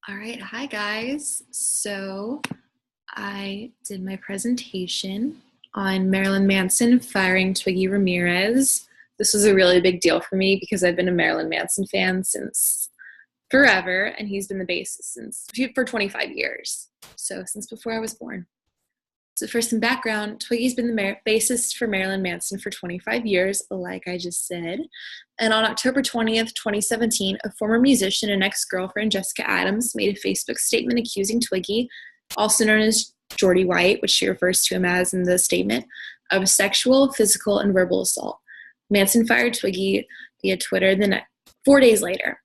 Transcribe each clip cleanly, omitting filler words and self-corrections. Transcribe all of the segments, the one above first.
All right, hi guys. So I did my presentation on Marilyn Manson firing Twiggy Ramirez. This was a really big deal for me because I've been a Marilyn Manson fan since forever, and he's been the bassist for 25 years. So since before I was born. So for some background, Twiggy's been the bassist for Marilyn Manson for 25 years, like I just said. And on October 20th, 2017, a former musician and ex-girlfriend, Jessica Adams, made a Facebook statement accusing Twiggy, also known as Geordie White, which she refers to him as in the statement, of sexual, physical, and verbal assault. Manson fired Twiggy via Twitter 4 days later.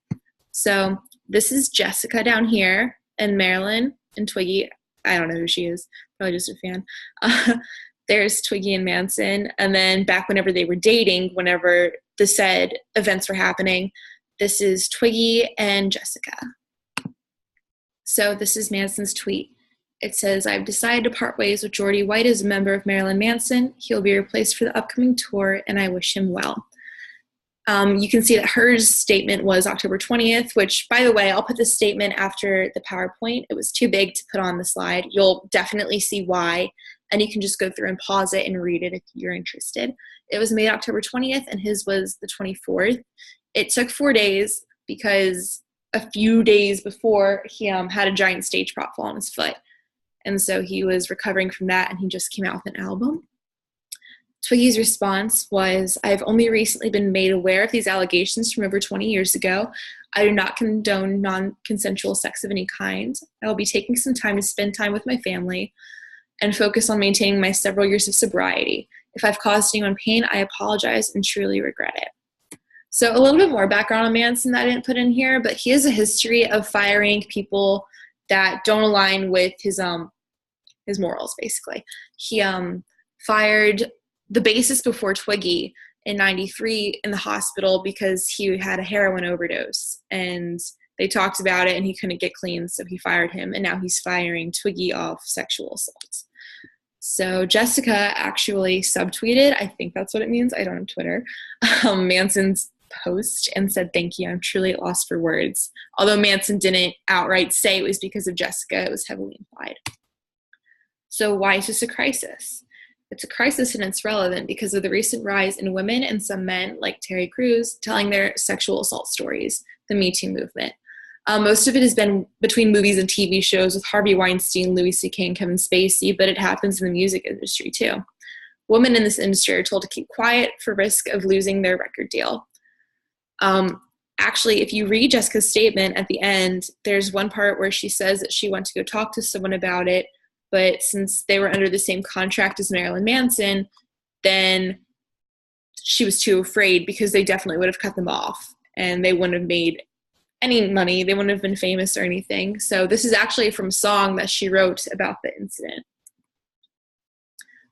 So this is Jessica down here, and Marilyn and Twiggy. I don't know who she is, probably just a fan. There's Twiggy and Manson. And then back whenever they were dating, whenever the said events were happening, this is Twiggy and Jessica. So this is Manson's tweet. It says, "I've decided to part ways with Geordie White as a member of Marilyn Manson. He'll be replaced for the upcoming tour, and I wish him well." You can see that her statement was October 20th, which, by the way, I'll put this statement after the PowerPoint. It was too big to put on the slide. You'll definitely see why, and you can just go through and pause it and read it if you're interested. It was made October 20th, and his was the 24th. It took 4 days because a few days before, he had a giant stage prop fall on his foot, and so he was recovering from that, and he just came out with an album. Twiggy's response was, "I've only recently been made aware of these allegations from over 20 years ago. I do not condone non-consensual sex of any kind. I will be taking some time to spend time with my family and focus on maintaining my several years of sobriety. If I've caused anyone pain, I apologize and truly regret it." So a little bit more background on Manson that I didn't put in here, but he has a history of firing people that don't align with his morals, basically. He fired the bassist before Twiggy in '93 in the hospital because he had a heroin overdose, and they talked about it and he couldn't get clean, so he fired him, and now he's firing Twiggy off sexual assault. So Jessica actually subtweeted, I think that's what it means, I don't have Twitter, Manson's post and said, "Thank you, I'm truly at loss for words." Although Manson didn't outright say it was because of Jessica, it was heavily implied. So why is this a crisis? It's a crisis and it's relevant because of the recent rise in women and some men, like Terry Crews, telling their sexual assault stories, the Me Too movement. Most of it has been between movies and TV shows with Harvey Weinstein, Louis C.K., and Kevin Spacey, but it happens in the music industry too. Women in this industry are told to keep quiet for risk of losing their record deal. Actually, if you read Jessica's statement at the end, there's one part where she says that she went to go talk to someone about it, but since they were under the same contract as Marilyn Manson, then she was too afraid because they definitely would have cut them off and they wouldn't have made any money. They wouldn't have been famous or anything. So this is actually from a song that she wrote about the incident.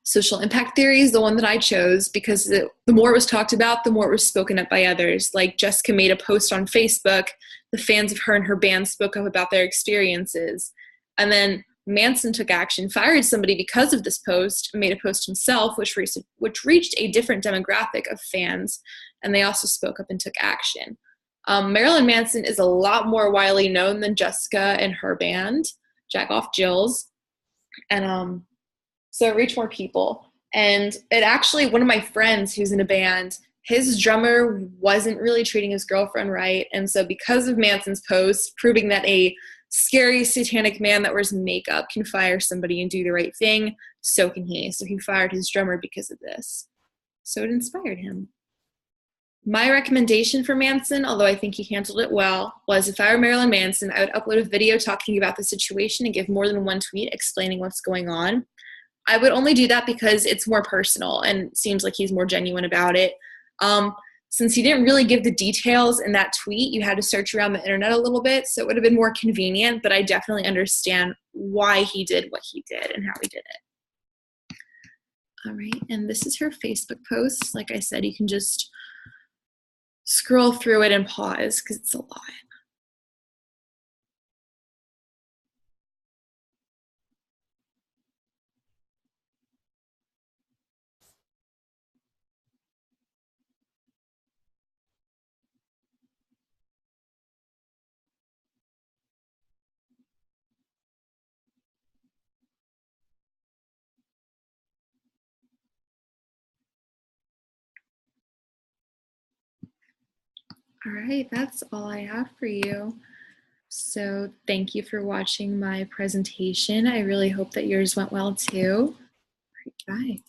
Social impact theory is the one that I chose because the more it was talked about, the more it was spoken up by others. Like Jessica made a post on Facebook. The fans of her and her band spoke up about their experiences. And then Manson took action, fired somebody because of this post, made a post himself, which reached a different demographic of fans, and they also spoke up and took action. Marilyn Manson is a lot more widely known than Jessica and her band, Jack Off Jills, and so it reached more people. And it actually, one of my friends who's in a band, his drummer wasn't really treating his girlfriend right, and so because of Manson's post, proving that a scary satanic man that wears makeup can fire somebody and do the right thing, so can he. So he fired his drummer because of this. So it inspired him. My recommendation for Manson, although I think he handled it well, was if I were Marilyn Manson, I would upload a video talking about the situation and give more than one tweet explaining what's going on. I would only do that because it's more personal and seems like he's more genuine about it. Since he didn't really give the details in that tweet, you had to search around the internet a little bit, so it would have been more convenient, but I definitely understand why he did what he did and how he did it. All right, and this is her Facebook post. Like I said, you can just scroll through it and pause because it's a lot. All right, that's all I have for you. So thank you for watching my presentation. I really hope that yours went well too. Bye.